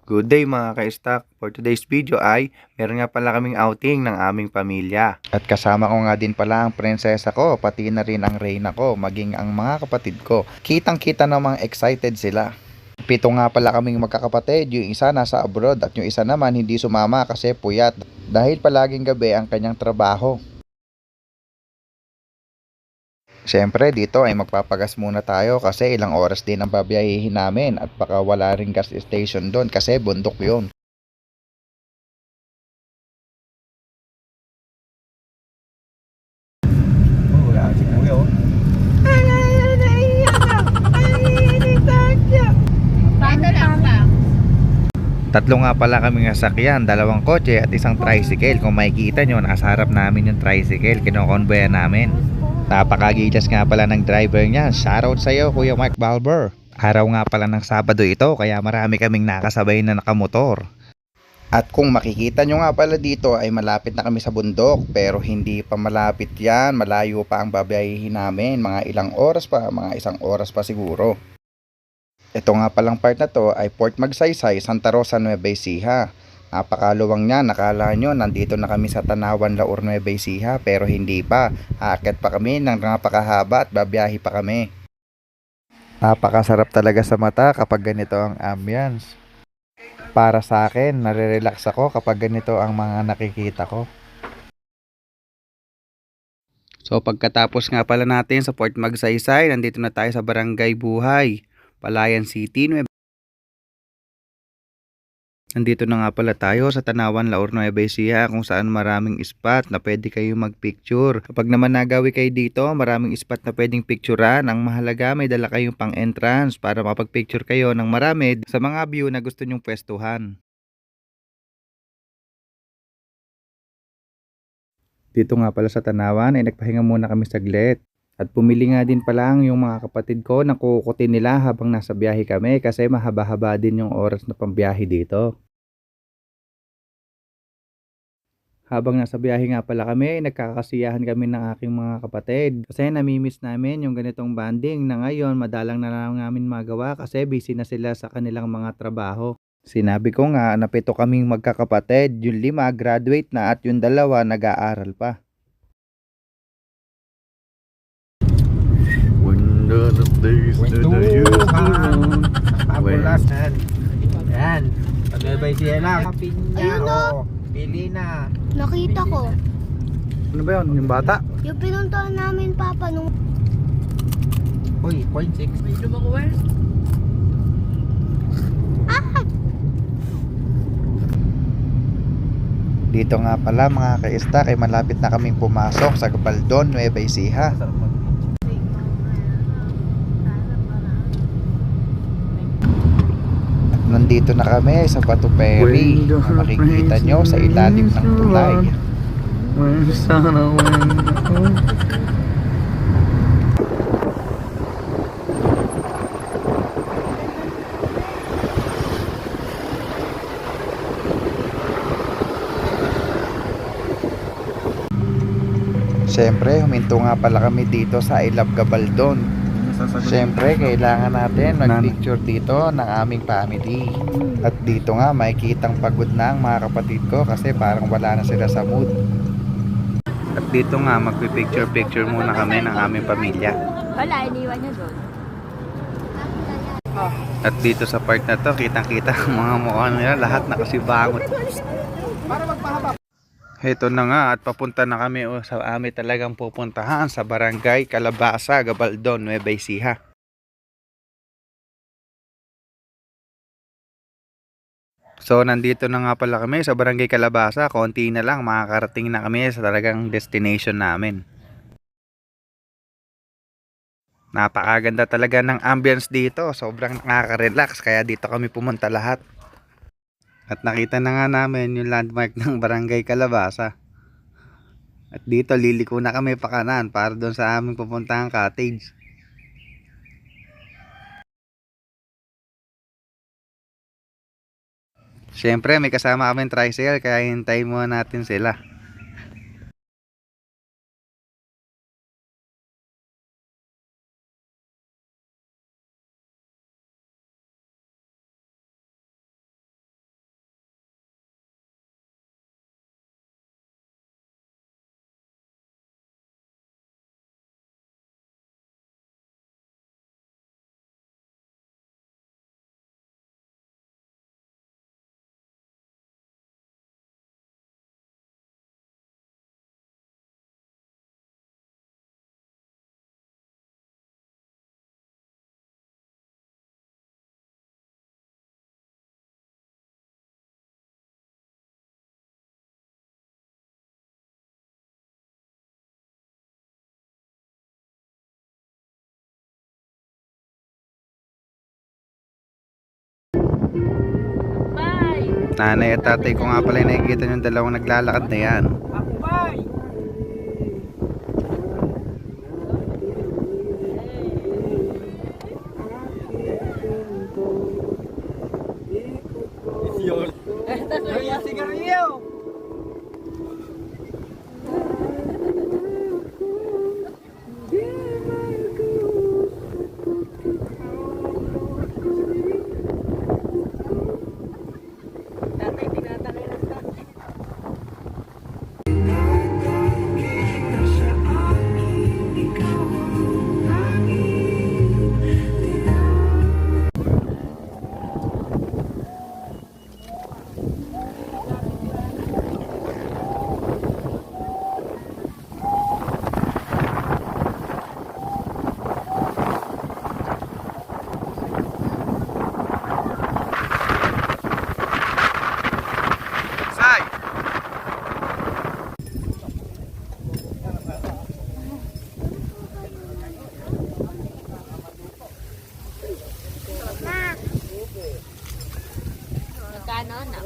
Good day mga ka-stock. For today's video ay meron nga pala kaming outing ng aming pamilya. At kasama ko nga din pala ang prinsesa ko, pati na rin ang reyna ko, maging ang mga kapatid ko. Kitang-kita namang excited sila. Pito nga pala kaming magkakapatid, yung isa nasa abroad at yung isa naman hindi sumama kasi puyat dahil palaging gabi ang kanyang trabaho. Siyempre dito ay magpapagas muna tayo kasi ilang oras din ang babiyahihin namin at baka wala ring gas station doon kasi bundok yun. Wala si Kuya oh. Tatlo nga pala kami nga sakyan, dalawang kotse at isang tricycle. Kung makikita nyo, nasa harap namin yung tricycle, kinokonvoyan namin. Napakagilas nga pala ng driver niya. Shoutout sa'yo Kuya Mike Balber. Araw nga pala ng Sabado ito, kaya marami kaming nakasabay na nakamotor. At kung makikita nyo nga pala dito ay malapit na kami sa bundok, pero hindi pa malapit yan, malayo pa ang babayahin namin, mga ilang oras pa, mga isang oras pa siguro. Ito nga palang part na to ay Port Magsaysay, Santa Rosa, Nueva Ecija. Napakaluwang niya, nakala nyo nandito na kami sa Tanawan, Laur, Nueva Ecija, pero hindi pa. Aakyat pa kami ng napakahaba at babiyahe pa kami. Napakasarap talaga sa mata kapag ganito ang ambience. Para sa akin, nare-relax ako kapag ganito ang mga nakikita ko. So pagkatapos nga pala natin sa Port Magsaysay, nandito na tayo sa Barangay Buhay, Palayan City, Nandito na nga pala tayo sa Tanawan, Laur, Nueva Ecija kung saan maraming spot na pwede kayo magpicture. Kapag naman nagawi kayo dito, maraming spot na pwedeng picturean. Ang mahalaga may dala kayong pang entrance para mapagpicture kayo ng marami sa mga view na gusto nyong pwestuhan. Dito nga pala sa Tanawan ay nagpahinga muna kami saglit. At pumili nga din pala yung mga kapatid ko ng kukutin nila habang nasa biyahe kami kasi mahaba-haba din yung oras na pambiyahe dito. Habang nasa biyahe nga pala kami, nagkakasiyahan kami ng aking mga kapatid. Kasi namimiss namin yung ganitong banding na ngayon madalang na lang namin magawa kasi busy na sila sa kanilang mga trabaho. Sinabi ko nga na pito kaming magkakapatid, yung lima graduate na at yung dalawa nag-aaral pa. Pabulasan. Yan. Pag-ibay siya lang. Pinya. Ayun na. Pili na. Nakita ko. Ano ba yun? Yung bata? Yung pinuntahan namin, Papa, nung... Uy, 0.6. Medyo makuha. Dito nga pala mga ka-stock ay malapit na kaming pumasok sa Gabaldon, Nueva Ecija. Nandito na kami sa Batu Ferry na makikita nyo sa ilalim ng tulay. Siyempre, huminto nga pala kami dito sa I Love Gabaldon. Siyempre, kailangan natin mag-picture dito ng aming family. At dito nga, makikitang pagod na ang mga kapatid ko kasi parang wala na sila sa mood. At dito nga, magpipicture-picture muna kami ng aming pamilya. Wala, iniwan niya doon. At dito sa part na to, kitang-kita ang mga mukha nila, lahat nakasibangot. Heto na nga at papunta na kami sa amin talagang pupuntahan sa Barangay Calabasa, Gabaldon, Nueva Ecija. So nandito na nga pala kami sa Barangay Calabasa, konti na lang makakarating na kami sa talagang destination namin. Napakaganda talaga ng ambience dito, sobrang nakaka-relax kaya dito kami pumunta lahat. At nakita na nga namin yung landmark ng Barangay Calabasa. At dito liliko na kami pa kanan para doon sa aming pupuntahang cottage. Siyempre may kasama kami tricycle kaya hintayin muna natin sila. Bye! Nanay at tatay ko nga pala yung nakikita yung dalawang naglalakad na yan. Akbay! Yun. Yung sigarilyo! Say! Magkano na?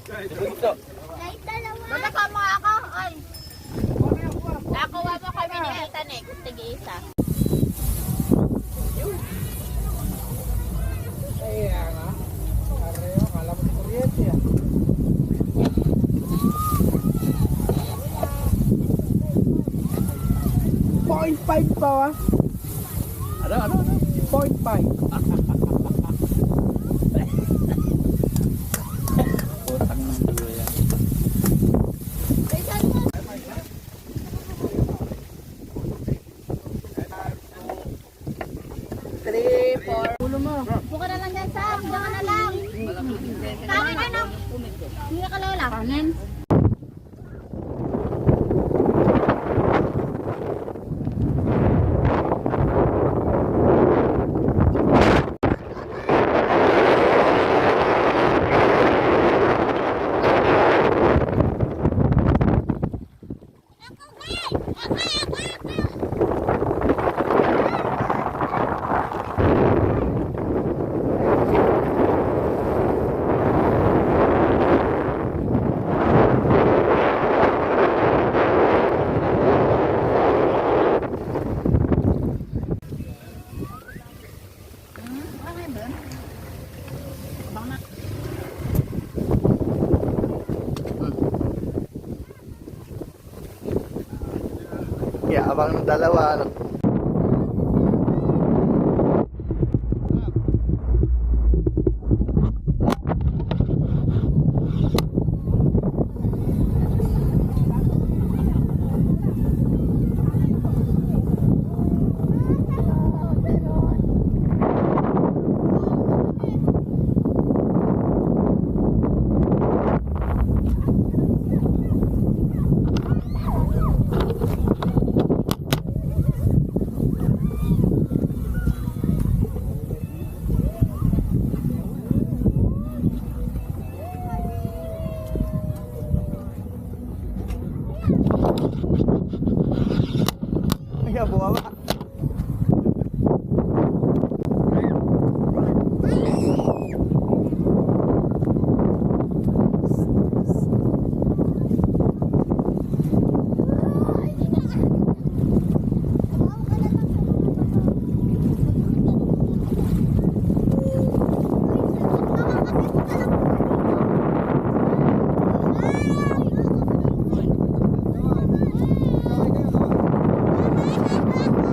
Kahit dalawa. Magkasama ako. Ay. Nakuha mo kami ni Itanek. Tig-isa. Kaya nga. Kareo, kala mo yung kuryente ah. Point 5 pa wa? Ano? Point 5. Putang ng dulo yan. Buka na lang yan, Sam. Buka na lang. Kanin ano? Hindi ka lola. Kanin? Yeah, abang ng dalawa. Ano? Kaya buwawa. Thank you.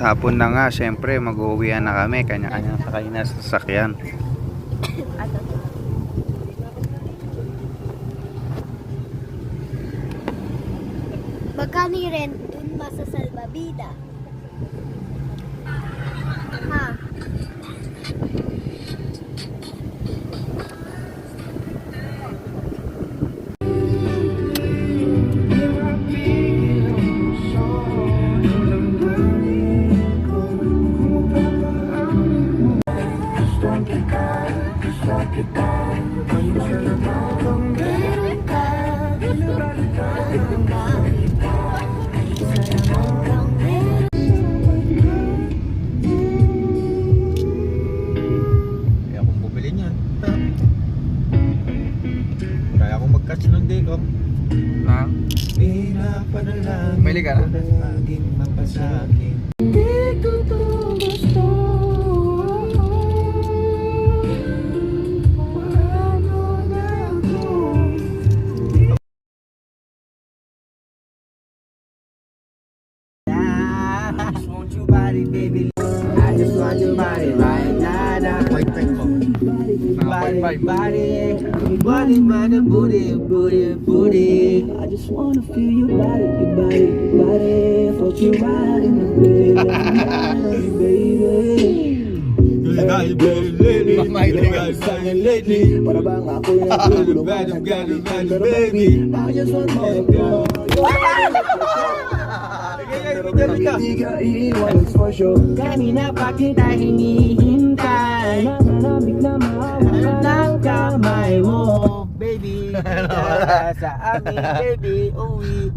Hapon na nga, syempre mag-uwian na kami. Kanya-kanya sakay na sa sasakyan. Magkano yung rent dun ba sa Salvavida? Ha? Kaya akong bumili niyan. Kaya akong mag-catch ng Daycom. Na? Bumili ka na? Laging mapasakin. I just want your body right now. Body, man, booty. I just wanna feel your body. Fuck you right in the bed, baby. Para bang ako yung baby. I just want more of you. Hindi ka iiwan for sure. Kanina pa kita hinihintay. Nananabik na mahawakan ng kamay mo, baby. Wala sa amin, baby. Uwi